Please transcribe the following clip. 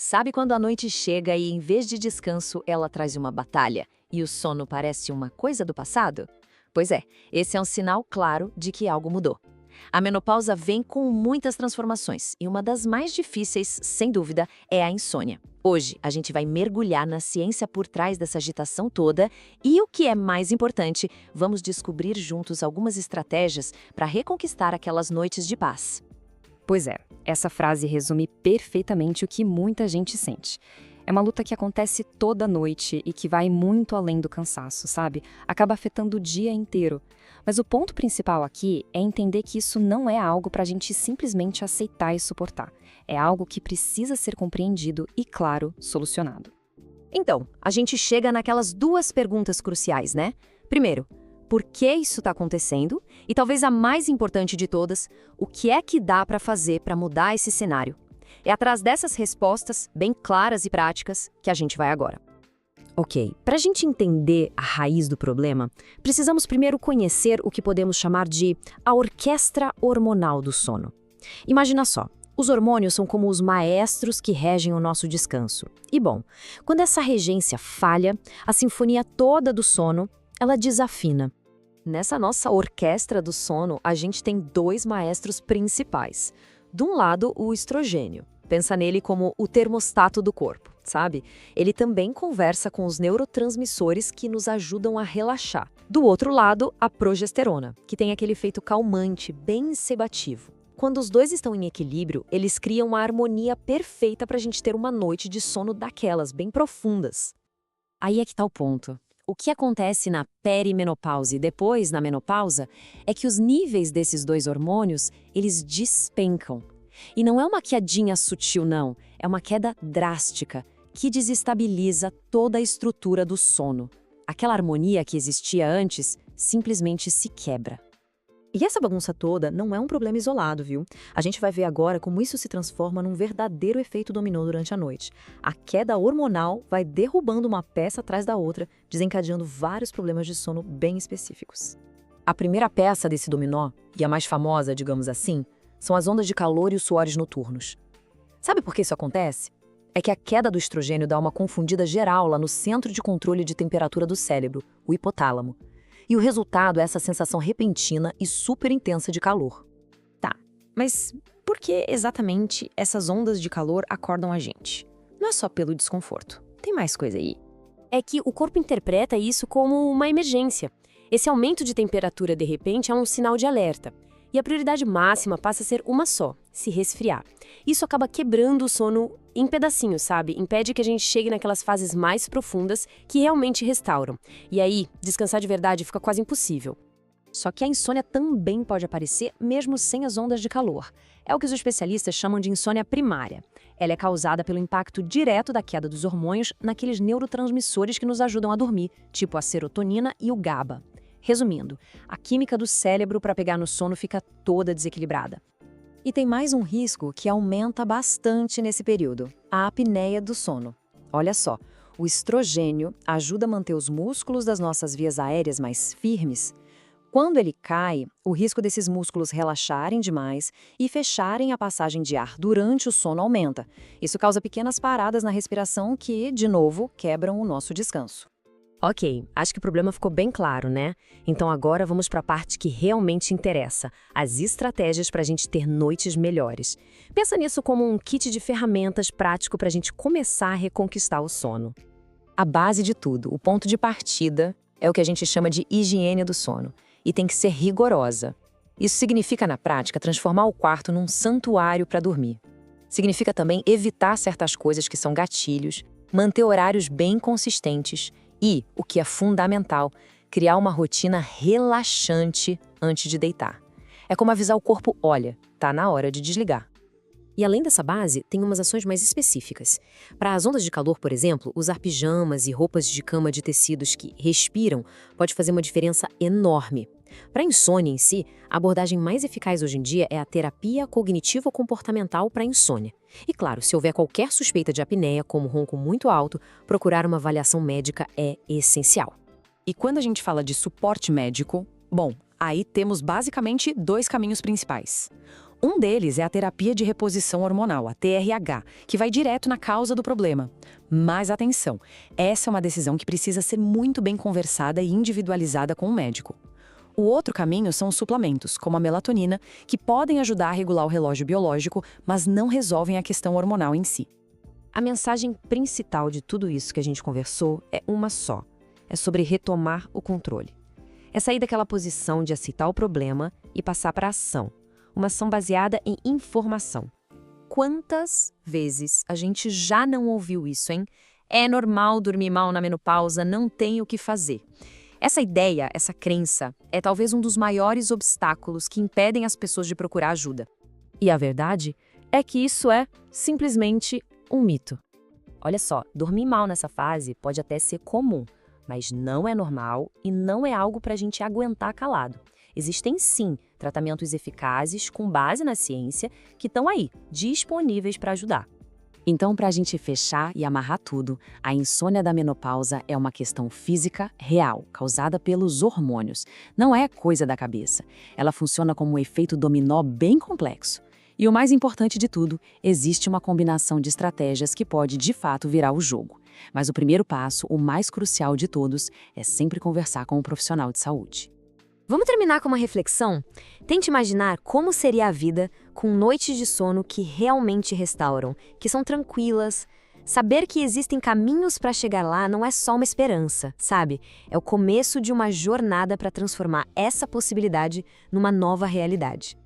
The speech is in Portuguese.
Sabe quando a noite chega e, em vez de descanso, ela traz uma batalha e o sono parece uma coisa do passado? Pois é, esse é um sinal claro de que algo mudou. A menopausa vem com muitas transformações e uma das mais difíceis, sem dúvida, é a insônia. Hoje, a gente vai mergulhar na ciência por trás dessa agitação toda e, o que é mais importante, vamos descobrir juntos algumas estratégias para reconquistar aquelas noites de paz. Pois é, essa frase resume perfeitamente o que muita gente sente. É uma luta que acontece toda noite e que vai muito além do cansaço, sabe? Acaba afetando o dia inteiro. Mas o ponto principal aqui é entender que isso não é algo para a gente simplesmente aceitar e suportar. É algo que precisa ser compreendido e, claro, solucionado. Então, a gente chega naquelas duas perguntas cruciais, né? Primeiro, por que isso está acontecendo? E talvez a mais importante de todas, o que é que dá para fazer para mudar esse cenário? É atrás dessas respostas, bem claras e práticas, que a gente vai agora. Ok, para a gente entender a raiz do problema, precisamos primeiro conhecer o que podemos chamar de a orquestra hormonal do sono. Imagina só, os hormônios são como os maestros que regem o nosso descanso. E bom, quando essa regência falha, a sinfonia toda do sono, ela desafina. Nessa nossa orquestra do sono, a gente tem dois maestros principais. De um lado, o estrogênio. Pensa nele como o termostato do corpo, sabe? Ele também conversa com os neurotransmissores que nos ajudam a relaxar. Do outro lado, a progesterona, que tem aquele efeito calmante, bem sedativo. Quando os dois estão em equilíbrio, eles criam uma harmonia perfeita para a gente ter uma noite de sono daquelas, bem profundas. Aí é que tá o ponto. O que acontece na perimenopausa e depois na menopausa é que os níveis desses dois hormônios, eles despencam. E não é uma quedinha sutil, não. É uma queda drástica, que desestabiliza toda a estrutura do sono. Aquela harmonia que existia antes simplesmente se quebra. E essa bagunça toda não é um problema isolado, viu? A gente vai ver agora como isso se transforma num verdadeiro efeito dominó durante a noite. A queda hormonal vai derrubando uma peça atrás da outra, desencadeando vários problemas de sono bem específicos. A primeira peça desse dominó, e a mais famosa, digamos assim, são as ondas de calor e os suores noturnos. Sabe por que isso acontece? É que a queda do estrogênio dá uma confundida geral lá no centro de controle de temperatura do cérebro, o hipotálamo. E o resultado é essa sensação repentina e super intensa de calor. Tá, mas por que exatamente essas ondas de calor acordam a gente? Não é só pelo desconforto, tem mais coisa aí. É que o corpo interpreta isso como uma emergência. Esse aumento de temperatura de repente é um sinal de alerta. E a prioridade máxima passa a ser uma só, se resfriar. Isso acaba quebrando o sono em pedacinhos, sabe? Impede que a gente chegue naquelas fases mais profundas que realmente restauram. E aí, descansar de verdade fica quase impossível. Só que a insônia também pode aparecer mesmo sem as ondas de calor. É o que os especialistas chamam de insônia primária. Ela é causada pelo impacto direto da queda dos hormônios naqueles neurotransmissores que nos ajudam a dormir, tipo a serotonina e o GABA. Resumindo, a química do cérebro para pegar no sono fica toda desequilibrada. E tem mais um risco que aumenta bastante nesse período, a apneia do sono. Olha só, o estrogênio ajuda a manter os músculos das nossas vias aéreas mais firmes. Quando ele cai, o risco desses músculos relaxarem demais e fecharem a passagem de ar durante o sono aumenta. Isso causa pequenas paradas na respiração que, de novo, quebram o nosso descanso. Ok, acho que o problema ficou bem claro, né? Então agora vamos para a parte que realmente interessa, as estratégias para a gente ter noites melhores. Pensa nisso como um kit de ferramentas prático para a gente começar a reconquistar o sono. A base de tudo, o ponto de partida, é o que a gente chama de higiene do sono, e tem que ser rigorosa. Isso significa, na prática, transformar o quarto num santuário para dormir. Significa também evitar certas coisas que são gatilhos, manter horários bem consistentes e, o que é fundamental, criar uma rotina relaxante antes de deitar. É como avisar o corpo, olha, tá na hora de desligar. E além dessa base, tem umas ações mais específicas. Para as ondas de calor, por exemplo, usar pijamas e roupas de cama de tecidos que respiram pode fazer uma diferença enorme. Para a insônia em si, a abordagem mais eficaz hoje em dia é a terapia cognitivo-comportamental para a insônia. E claro, se houver qualquer suspeita de apneia, como ronco muito alto, procurar uma avaliação médica é essencial. E quando a gente fala de suporte médico, bom, aí temos basicamente dois caminhos principais. Um deles é a terapia de reposição hormonal, a TRH, que vai direto na causa do problema. Mas atenção, essa é uma decisão que precisa ser muito bem conversada e individualizada com o médico. O outro caminho são os suplementos, como a melatonina, que podem ajudar a regular o relógio biológico, mas não resolvem a questão hormonal em si. A mensagem principal de tudo isso que a gente conversou é uma só. É sobre retomar o controle. É sair daquela posição de aceitar o problema e passar para a ação. Uma ação baseada em informação. Quantas vezes a gente já não ouviu isso, hein? É normal dormir mal na menopausa, não tem o que fazer. Essa ideia, essa crença, é talvez um dos maiores obstáculos que impedem as pessoas de procurar ajuda. E a verdade é que isso é simplesmente um mito. Olha só, dormir mal nessa fase pode até ser comum, mas não é normal e não é algo para a gente aguentar calado. Existem sim tratamentos eficazes com base na ciência que estão aí, disponíveis para ajudar. Então, para a gente fechar e amarrar tudo, a insônia da menopausa é uma questão física real, causada pelos hormônios. Não é coisa da cabeça. Ela funciona como um efeito dominó bem complexo. E o mais importante de tudo, existe uma combinação de estratégias que pode, de fato, virar o jogo. Mas o primeiro passo, o mais crucial de todos, é sempre conversar com um profissional de saúde. Vamos terminar com uma reflexão? Tente imaginar como seria a vida com noites de sono que realmente restauram, que são tranquilas. Saber que existem caminhos para chegar lá não é só uma esperança, sabe? É o começo de uma jornada para transformar essa possibilidade numa nova realidade.